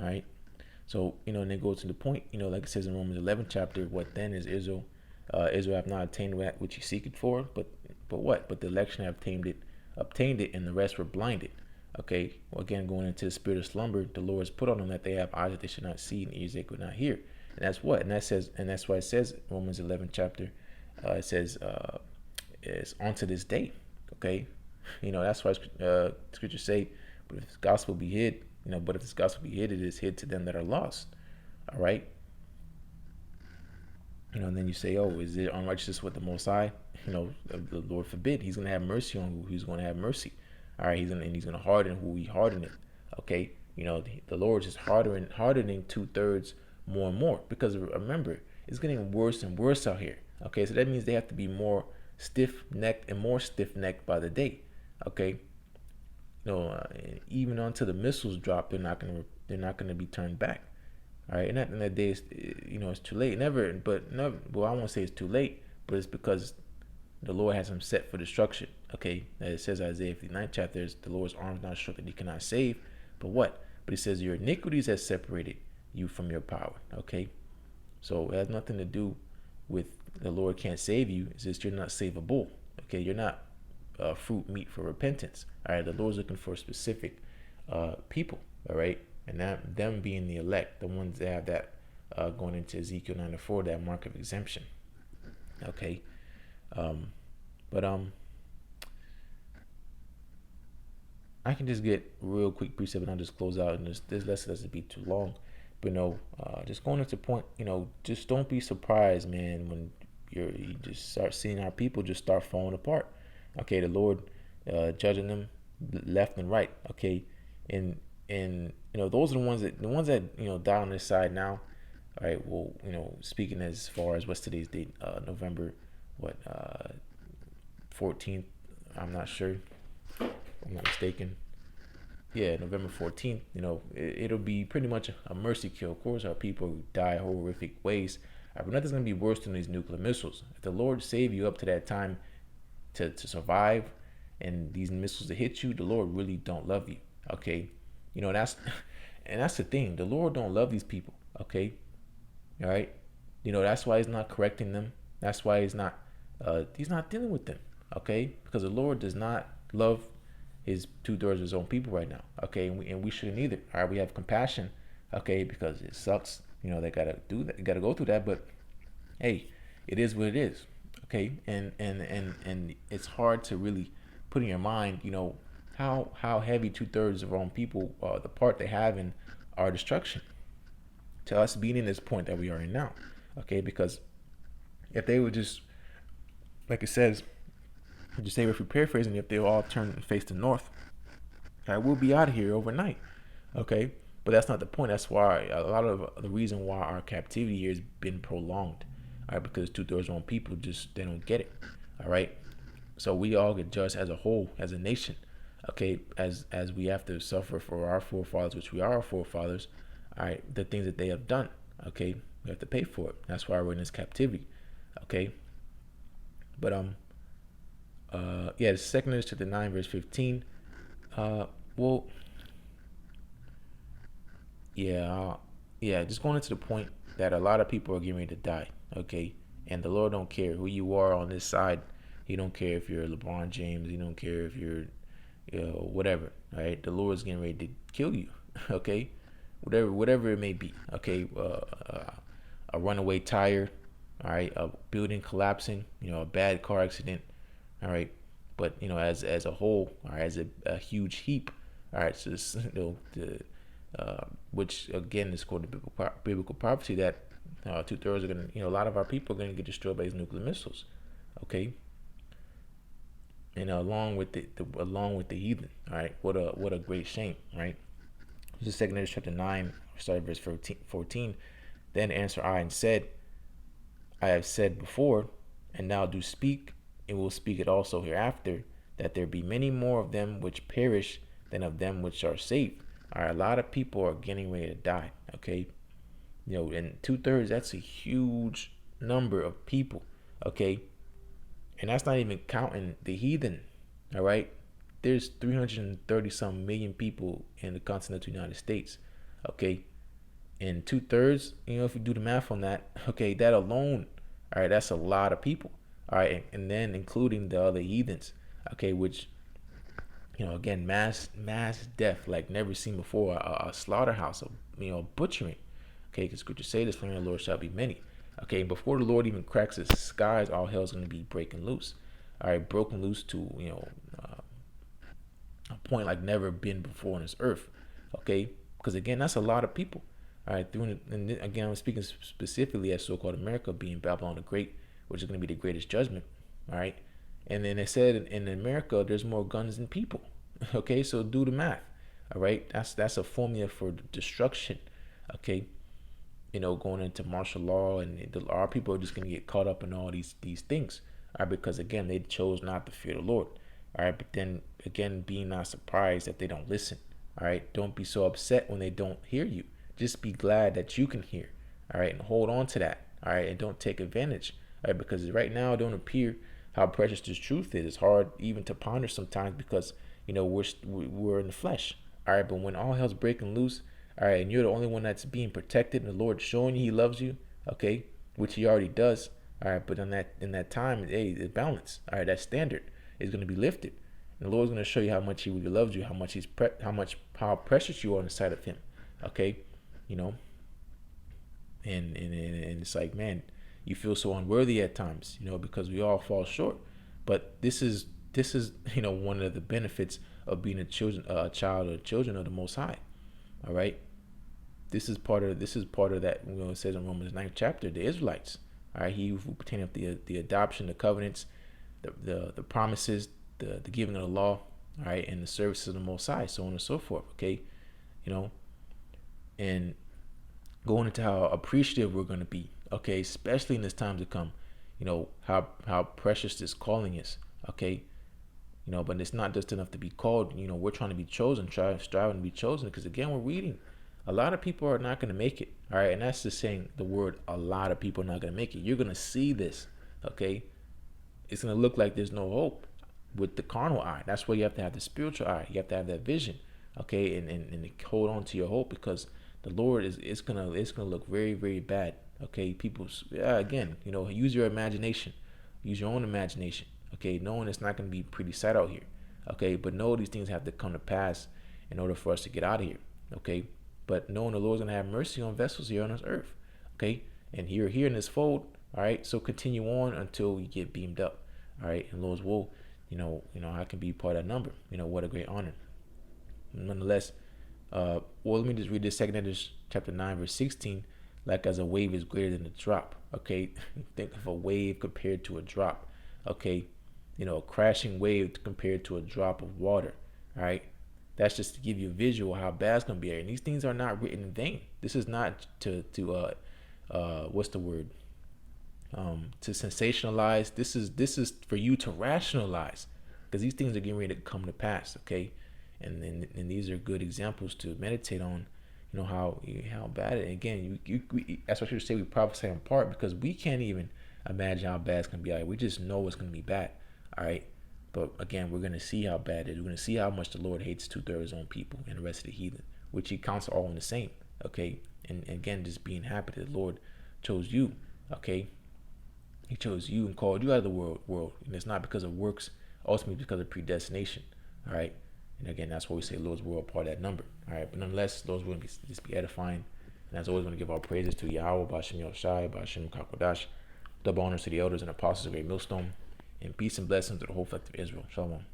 All right. So, and then go to the point, like it says in Romans 11 chapter, what then is Israel? Israel have not attained that which he seeketh for, but what? But the election have obtained it, and the rest were blinded. Okay. Well, again, going into the spirit of slumber, the Lord has put on them that they have eyes that they should not see and ears they could not hear. And that's what, and that's why it says Romans 11 chapter, it says, it's onto this day. Okay. That's why scriptures say, but if this gospel be hid, but if this gospel be hid, it is hid to them that are lost. All right. And then you say, oh, is it unrighteousness with the Most High? The Lord forbid. He's going to have mercy on who he's going to have mercy. All right. He's going to harden who he hardened it. Okay. The Lord is hardening 2/3 more and more, because remember, it's getting worse and worse out here. Okay. So that means they have to be more stiff-necked and more stiff-necked by the day. Okay. Even until the missiles drop, they're not gonna be turned back. All right, and that day is, it's too late. Well, I won't say it's too late, but it's because the Lord has them set for destruction. Okay, as it says Isaiah 59 chapter, is the Lord's arm is not short that he cannot save, but what? But it says your iniquities have separated you from your power. Okay, so it has nothing to do with the Lord can't save you. It's just you're not savable. Okay, you're not fruit meat for repentance. All right, the Lord's looking for specific people. All right, and that them being the elect, the ones that have that going into Ezekiel 9:4, that mark of exemption. Okay, but I can just get real quick precept and I'll just close out, and this lesson doesn't be too long. But just going into point, just don't be surprised, man, when you just start seeing our people just start falling apart. Okay, the Lord judging them left and right. Okay, and those are the ones that die on this side now. All right, well, speaking as far as what's today's date, November 14th. I'm not sure. I'm not mistaken. Yeah, November 14th. It'll be pretty much a mercy kill. Of course, our people die horrific ways. But nothing's gonna be worse than these nuclear missiles. If the Lord save you up to that time to survive, and these missiles that hit you, the Lord really don't love you. Okay, that's and that's the thing. The Lord don't love these people. Okay, all right. That's why he's not correcting them. That's why he's not dealing with them. Okay, because the Lord does not love his 2/3 of his own people right now. Okay, and we shouldn't either. All right, we have compassion. Okay, because it sucks. They gotta do that. They gotta go through that. But hey, it is what it is. Okay, and it's hard to really put in your mind, how heavy 2/3 of our own people, the part they have in our destruction, to us being in this point that we are in now. Okay, because if they would just, like it says, just say, if we're paraphrasing, if they all turn and face the north, all right, we'll be out of here overnight. Okay, but that's not the point. That's why a lot of the reason why our captivity here has been prolonged. All right, because 2/3 of our own people they don't get it. All right, so we all get judged as a whole, as a nation. Okay, as we have to suffer for our forefathers, which we are our forefathers. All right, the things that they have done. Okay, we have to pay for it. That's why we're in this captivity. Okay, but yeah, the 2 chapter 9 verse 15. Well, yeah, just going into the point that a lot of people are getting ready to die. Okay, and the Lord don't care who you are on this side. He don't care if you're LeBron James. He don't care if you're, whatever. All right, the Lord's getting ready to kill you. Okay, whatever it may be. Okay, a runaway tire. All right, a building collapsing. A bad car accident. All right, but as a whole, all right, as a huge heap. All right, so this, which again is called the biblical prophecy that 2/3 are gonna, a lot of our people are gonna get destroyed by these nuclear missiles. Okay, and along with the heathen. All right, what a great shame, right? This is 2 chapter 9, starting verse 14. Then answered I and said, I have said before, and now do speak, and will speak it also hereafter, that there be many more of them which perish than of them which are saved. All right, a lot of people are getting ready to die. Okay, and 2/3, that's a huge number of people. Okay, and that's not even counting the heathen. All right, there's 330 some million people in the continental United States. Okay, And 2/3, if you do the math on that, okay, that alone, all right, that's a lot of people. All right, and then including the other heathens, okay, which, again, mass death like never seen before, a slaughterhouse, of butchering. Okay, because scripture say this, flame of the Lord shall be many. Okay, before the Lord even cracks the skies, all hell's going to be breaking loose. All right, broken loose to a point like never been before on this earth. Okay, because again, that's a lot of people. All right, and again, I'm speaking specifically as so-called America being Babylon the Great, which is going to be the greatest judgment. All right, and then it said in America there's more guns than people. Okay, so do the math. All right, that's a formula for destruction. Okay, going into martial law, and our people are just going to get caught up in all these things. All right, because again, they chose not to fear the Lord. All right, but then again, being not surprised that they don't listen. All right, don't be so upset when they don't hear you. Just be glad that you can hear. All right, and hold on to that. All right, and don't take advantage. All right, because right now it don't appear how precious this truth is. It's hard even to ponder sometimes because we're in the flesh. All right, but when all hell's breaking loose, all right, and you're the only one that's being protected, and the Lord's showing you He loves you, okay, which He already does. All right, but in that time, hey, it's balance. All right, that standard is going to be lifted, and the Lord's going to show you how much He really loves you, how much how precious you are in the sight of Him. Okay, and it's like, man, you feel so unworthy at times, because we all fall short. But this is one of the benefits of being a child or children of the Most High. All right, this is part of that. It says in Romans 9th chapter, the Israelites. All right, he who pertaining to the adoption, the covenants, the promises, the giving of the law. All right, and the services of the Most High, so on and so forth. Okay, and going into how appreciative we're going to be. Okay, especially in this time to come. How precious this calling is. Okay, but it's not just enough to be called. We're trying to be chosen, striving to be chosen, because again, we're reading. A lot of people are not going to make it. All right, and that's just saying the word. A lot of people are not going to make it. You're going to see this. Okay, it's going to look like there's no hope with the carnal eye. That's why you have to have the spiritual eye. You have to have that vision. Okay, and hold on to your hope, because the Lord it's gonna look very, very bad. Okay, people, again, use your imagination, use your own imagination. Okay, knowing it's not gonna be pretty sight out here. Okay, but know these things have to come to pass in order for us to get out of here. Okay, but knowing the Lord's gonna have mercy on vessels here on this earth. Okay, and you're here in this fold. All right, so continue on until you get beamed up. All right, and Lord's will, I can be part of that number. What a great honor. Nonetheless, let me just read this, 2 Edges chapter 9 verse 16. Like as a wave is greater than a drop. Okay, think of a wave compared to a drop. Okay, a crashing wave compared to a drop of water. All right, that's just to give you a visual how bad it's gonna be. And these things are not written in vain. This is not to what's the word? To sensationalize. This is for you to rationalize, because these things are getting ready to come to pass. Okay. And these are good examples to meditate on, how bad it. And again, that's what you say. We prophesy in part because we can't even imagine how bad it's gonna be. Like, we just know it's gonna be bad. All right, but again, we're gonna see how bad it is. We're gonna see how much the Lord hates 2/3 of his own people and the rest of the heathen, which He counts all in the same. Okay, and again, just being happy that the Lord chose you. Okay, He chose you and called you out of the world, and it's not because of works, ultimately because of predestination. All right. And again, that's why we say Lord's will, part of that number. All right, but nonetheless, Lord's will just be edifying. And as always, want to give our praises to Yahawah, Bashem Yoshai, Bashem Kakwadash. Double honors to the elders and apostles of Great Millstone. And peace and blessings to the whole collective Israel. Shalom.